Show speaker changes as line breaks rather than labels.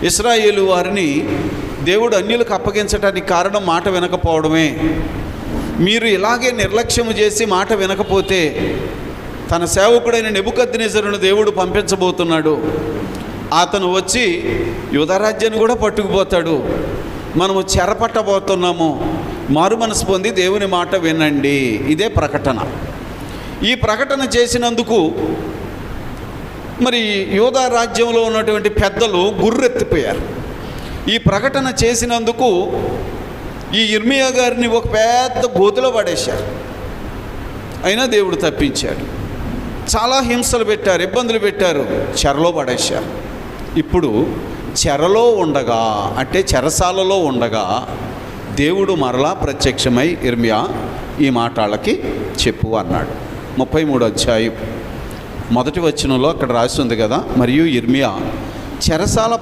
ఇశ్రాయేలు వారిని దేవుడు అన్యులకు అప్పగించడానికి కారణం మాట వినకపోవడమే. మీరు ఇలాగే నిర్లక్ష్యము చేసి మాట వినకపోతే తన సేవకుడైన నెబుకద్నెజరును దేవుడు పంపించబోతున్నాడు. అతను వచ్చి యూదారాజ్యాన్ని కూడా పట్టుకుపోతాడు. మనము చెరపట్టబోతున్నాము. మారు మనసు పొంది దేవుని మాట వినండి. ఇదే ప్రకటన. ఈ ప్రకటన చేసినందుకు మరి యూదా రాజ్యంలో ఉన్నటువంటి పెద్దలు గుర్రెత్తిపోయారు. ఈ ప్రకటన చేసినందుకు ఈ ఇర్మియా గారిని ఒక పెద్ద గోతులో పడేశారు. అయినా దేవుడు తప్పించాడు. చాలా హింసలు పెట్టారు, ఇబ్బందులు పెట్టారు, చెరలో పడేశారు. ఇప్పుడు చెరలో ఉండగా, అంటే చెరసాలలో ఉండగా దేవుడు మరలా ప్రత్యక్షమై ఇర్మియా ఈ మాట వాళ్ళకి చెప్పు అన్నాడు. 33వ అధ్యాయం 1వ వచనంలో అక్కడ రాసి ఉంది కదా, మరియు ఇర్మియా చెరసాల